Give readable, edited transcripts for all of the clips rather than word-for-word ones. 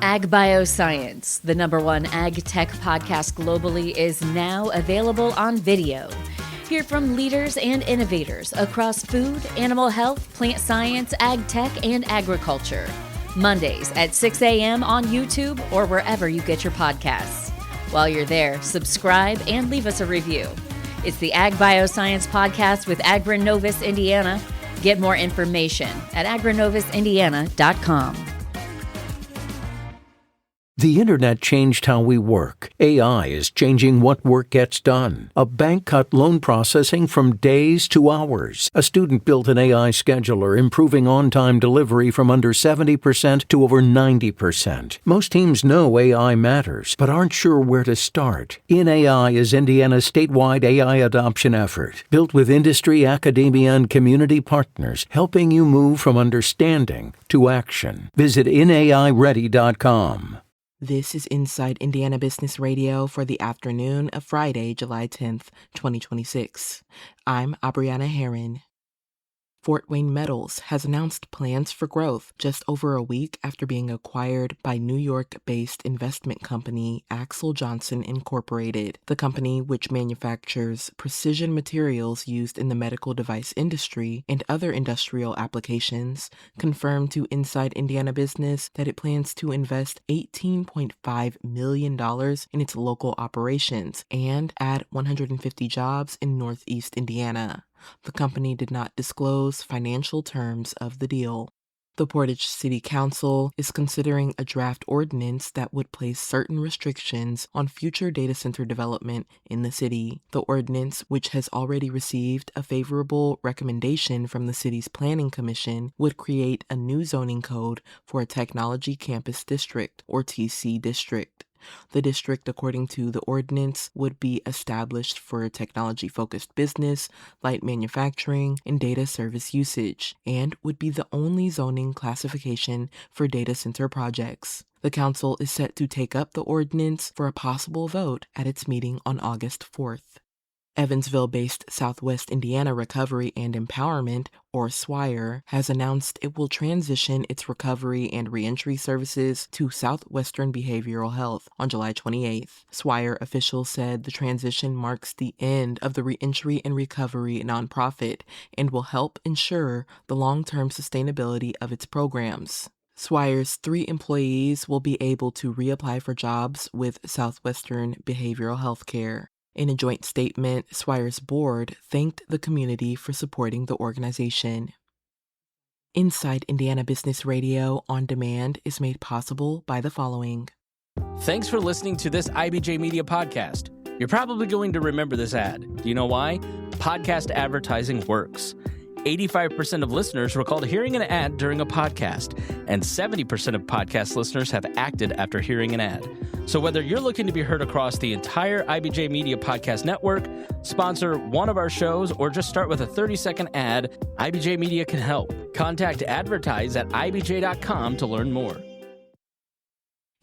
Ag Bioscience, the #1 ag tech podcast globally, is now available on video. Hear from leaders and innovators across food, animal health, plant science, ag tech, and agriculture. Mondays at 6 a.m. on YouTube or wherever you get your podcasts. While you're there, subscribe and leave us a review. It's the Ag Bioscience Podcast with Agronovis Indiana. Get more information at agronovisindiana.com. The internet changed how we work. AI is changing what work gets done. A bank cut loan processing from days to hours. A student built an AI scheduler, improving on-time delivery from under 70% to over 90%. Most teams know AI matters, but aren't sure where to start. InAI is Indiana's statewide AI adoption effort, built with industry, academia, and community partners, helping you move from understanding to action. Visit inaiready.com. This is Inside Indiana Business Radio for the afternoon of Friday, July 10th, 2026. I'm Abriana Herron. Fort Wayne Metals has announced plans for growth just over a week after being acquired by New York-based investment company Axel Johnson Incorporated. The company, which manufactures precision materials used in the medical device industry and other industrial applications, confirmed to Inside Indiana Business that it plans to invest $18.5 million in its local operations and add 150 jobs in Northeast Indiana. The company did not disclose financial terms of the deal. The Portage City Council is considering a draft ordinance that would place certain restrictions on future data center development in the city. The ordinance, which has already received a favorable recommendation from the city's Planning Commission, would create a new zoning code for a Technology Campus District, or TC District. The district, according to the ordinance, would be established for technology-focused business, light manufacturing, and data service usage, and would be the only zoning classification for data center projects. The council is set to take up the ordinance for a possible vote at its meeting on August 4th. Evansville-based Southwest Indiana Recovery and Empowerment, or SWIRE, has announced it will transition its recovery and reentry services to Southwestern Behavioral Health on July 28th. SWIRE officials said the transition marks the end of the reentry and recovery nonprofit and will help ensure the long-term sustainability of its programs. SWIRE's 3 employees will be able to reapply for jobs with Southwestern Behavioral Healthcare. In a joint statement, SWIRE's board thanked the community for supporting the organization. Inside Indiana Business Radio on Demand is made possible by the following. Thanks for listening to this IBJ Media podcast. You're probably going to remember this ad. Do you know why? Podcast advertising works. 85% of listeners recalled hearing an ad during a podcast, and 70% of podcast listeners have acted after hearing an ad. So whether you're looking to be heard across the entire IBJ Media Podcast Network, sponsor one of our shows, or just start with a 30-second ad, IBJ Media can help. Contact advertise at ibj.com to learn more.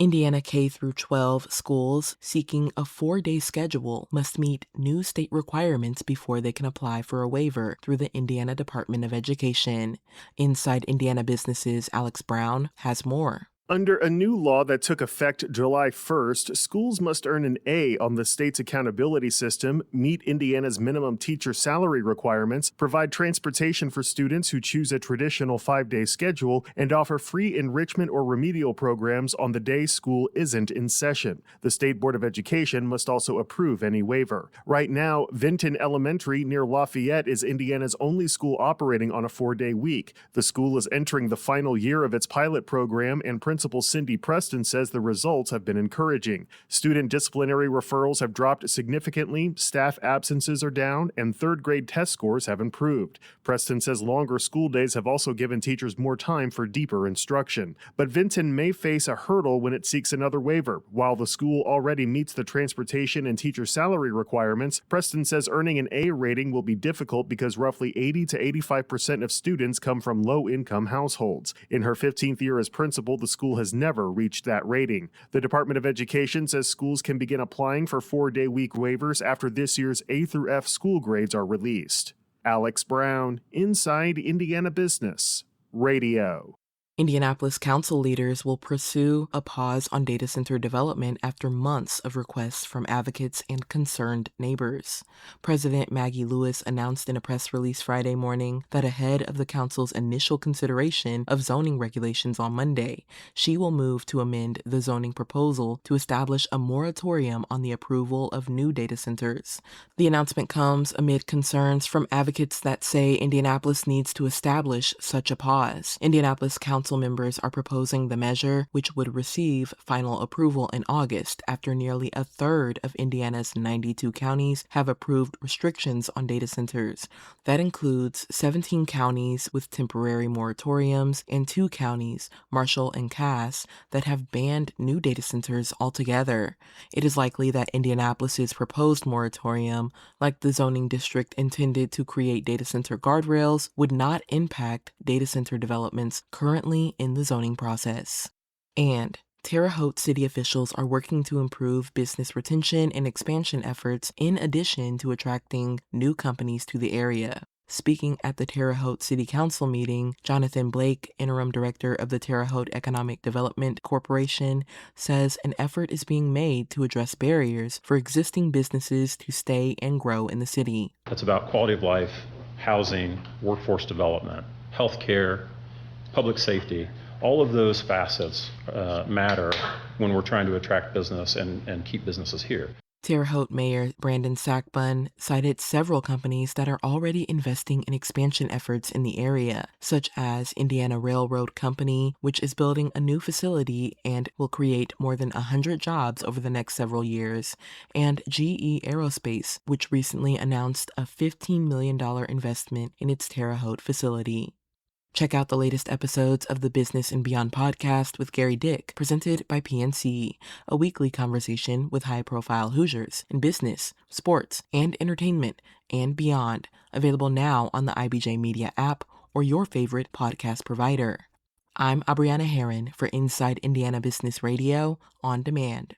Indiana K-12 schools seeking a 4-day schedule must meet new state requirements before they can apply for a waiver through the Indiana Department of Education. Inside Indiana Business's Alex Brown has more. Under a new law that took effect July 1st, schools must earn an A on the state's accountability system, meet Indiana's minimum teacher salary requirements, provide transportation for students who choose a traditional 5-day schedule, and offer free enrichment or remedial programs on the day school isn't in session. The State Board of Education must also approve any waiver. Right now, Vinton Elementary near Lafayette is Indiana's only school operating on a 4-day week. The school is entering the final year of its pilot program, and Principal Cindy Preston says the results have been encouraging. Student disciplinary referrals have dropped significantly, staff absences are down, and third-grade test scores have improved. Preston says longer school days have also given teachers more time for deeper instruction. But Vinton may face a hurdle when it seeks another waiver. While the school already meets the transportation and teacher salary requirements, Preston says earning an A rating will be difficult because roughly 80 to 85% of students come from low-income households. In her 15th year as principal, the school has never reached that rating. The Department of Education says schools can begin applying for 4-day week waivers after this year's A through F school grades are released. Alex Brown, Inside Indiana Business Radio. Indianapolis council leaders will pursue a pause on data center development after months of requests from advocates and concerned neighbors. President Maggie Lewis announced in a press release Friday morning that ahead of the council's initial consideration of zoning regulations on Monday, she will move to amend the zoning proposal to establish a moratorium on the approval of new data centers. The announcement comes amid concerns from advocates that say Indianapolis needs to establish such a pause. Indianapolis Council members are proposing the measure, which would receive final approval in August after nearly a third of Indiana's 92 counties have approved restrictions on data centers. That includes 17 counties with temporary moratoriums and 2 counties, Marshall and Cass, that have banned new data centers altogether. It is likely that Indianapolis's proposed moratorium, like the zoning district intended to create data center guardrails, would not impact data center developments currently in the zoning process. And Terre Haute city officials are working to improve business retention and expansion efforts in addition to attracting new companies to the area. Speaking at the Terre Haute City Council meeting, Jonathan Blake, interim director of the Terre Haute Economic Development Corporation, says an effort is being made to address barriers for existing businesses to stay and grow in the city. It's about quality of life, housing, workforce development, healthcare, public safety. All of those facets matter when we're trying to attract business and keep businesses here. Terre Haute Mayor Brandon Sackbun cited several companies that are already investing in expansion efforts in the area, such as Indiana Railroad Company, which is building a new facility and will create more than 100 jobs over the next several years, and GE Aerospace, which recently announced a $15 million investment in its Terre Haute facility. Check out the latest episodes of the Business and Beyond podcast with Gary Dick, presented by PNC, a weekly conversation with high-profile Hoosiers in business, sports, and entertainment, and beyond, available now on the IBJ Media app or your favorite podcast provider. I'm Abriana Herron for Inside Indiana Business Radio on Demand.